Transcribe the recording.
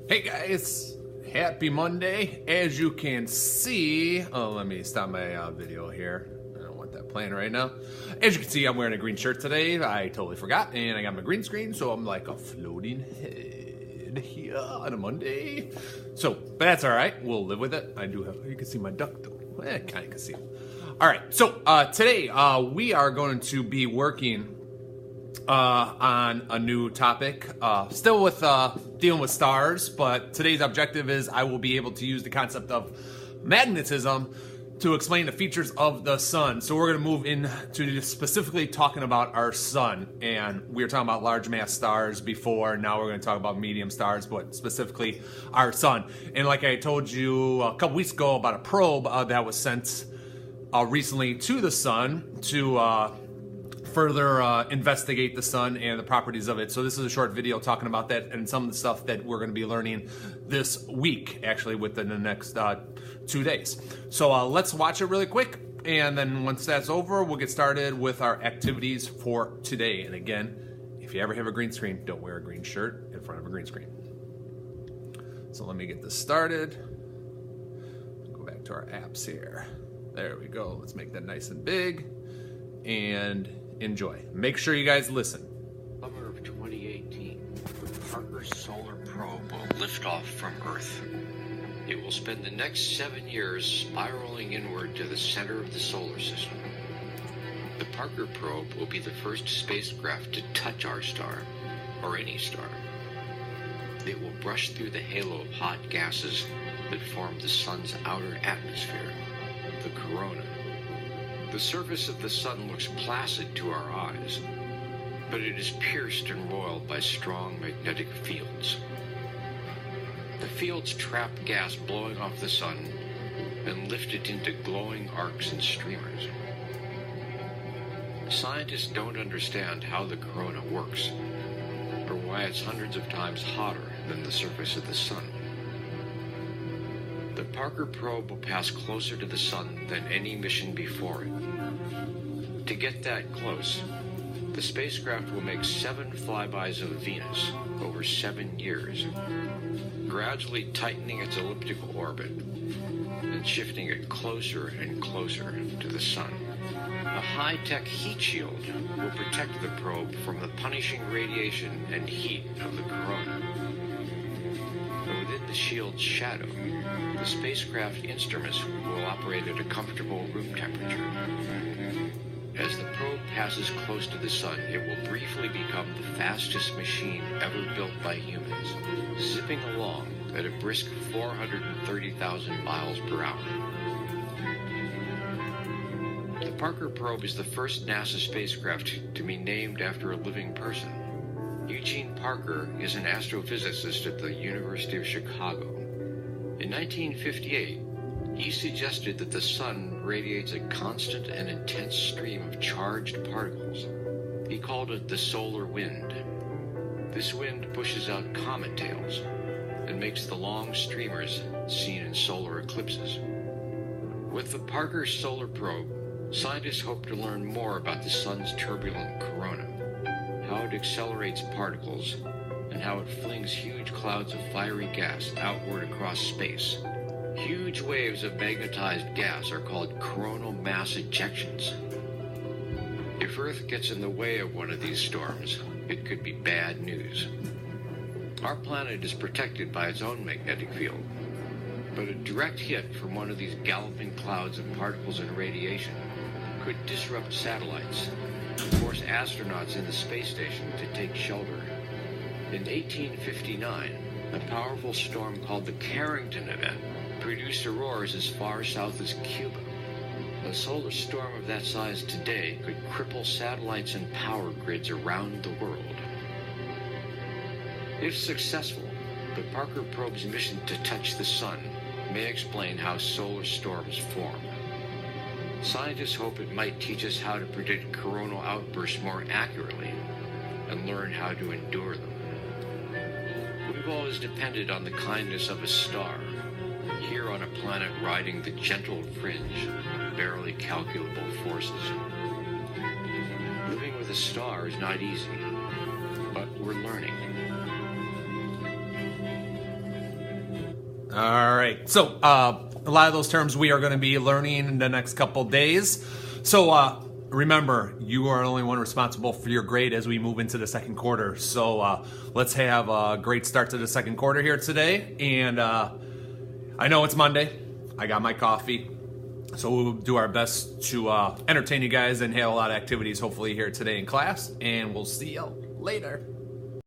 Hey guys, happy Monday. As you can see, let me stop my video here. I don't want that playing right now. As you can see, I'm wearing a green shirt today. I totally forgot, and I got my green screen, so I'm like a floating head here on a Monday. But that's all right. We'll live with it. I do have, you can see my duck though. Kind of can see it. All right, so today we are going to be working on a new topic, still with dealing with stars, but today's objective is I will be able to use the concept of magnetism to explain the features of the sun. So we're going to move into specifically talking about our sun, and we were talking about large mass stars before. Now we're going to talk about medium stars, but specifically our sun. And like I told you a couple weeks ago about a probe that was sent recently to the sun to further investigate the sun and the properties of it. So this is a short video talking about that and some of the stuff that we're going to be learning this week, actually within the next 2 days. So let's watch it really quick, and then once that's over, we'll get started with our activities for today. And again, if you ever have a green screen, don't wear a green shirt in front of a green screen. So let me get this started. Go back to our apps here. There we go. Let's make that nice and big and enjoy. Make sure you guys listen. Summer of 2018, Parker's solar probe will lift off from Earth. It will spend the next 7 years spiraling inward to the center of the solar system. The Parker probe will be the first spacecraft to touch our star, or any star. It will brush through the halo of hot gases that form the sun's outer atmosphere, the corona. The surface of the sun looks placid to our eyes, but it is pierced and roiled by strong magnetic fields. The fields trap gas blowing off the sun and lift it into glowing arcs and streamers. Scientists don't understand how the corona works, or why it's hundreds of times hotter than the surface of the sun. The Parker probe will pass closer to the sun than any mission before it. To get that close, the spacecraft will make 7 flybys of Venus over 7 years, gradually tightening its elliptical orbit and shifting it closer and closer to the sun. A high-tech heat shield will protect the probe from the punishing radiation and heat of the corona. Within the shield's shadow, the spacecraft instruments will operate at a comfortable room temperature. As the probe passes close to the sun, it will briefly become the fastest machine ever built by humans, zipping along at a brisk 430,000 miles per hour. The Parker probe is the first NASA spacecraft to be named after a living person. Eugene Parker is an astrophysicist at the University of Chicago. In 1958, he suggested that the sun radiates a constant and intense stream of charged particles. He called it the solar wind. This wind pushes out comet tails and makes the long streamers seen in solar eclipses. With the Parker solar probe, scientists hope to learn more about the sun's turbulent corona, how it accelerates particles, and how it flings huge clouds of fiery gas outward across space. Huge waves of magnetized gas are called coronal mass ejections. If Earth gets in the way of one of these storms, it could be bad news. Our planet is protected by its own magnetic field, but a direct hit from one of these galloping clouds of particles and radiation could disrupt satellites and force astronauts in the space station to take shelter. In 1859, a powerful storm called the Carrington event produced auroras as far south as Cuba. A solar storm of that size today could cripple satellites and power grids around the world. If successful, the Parker probe's mission to touch the sun may explain how solar storms form. Scientists hope it might teach us how to predict coronal outbursts more accurately and learn how to endure them. We've always depended on the kindness of a star, here on a planet riding the gentle fringe of barely calculable forces. Living with a star is not easy, but we're learning. All right. So a lot of those terms we are going to be learning in the next couple days. So remember, you are the only one responsible for your grade as we move into the second quarter. So let's have a great start to the second quarter here today. And I know it's Monday. I got my coffee. So we'll do our best to entertain you guys and have a lot of activities hopefully here today in class. And we'll see you later.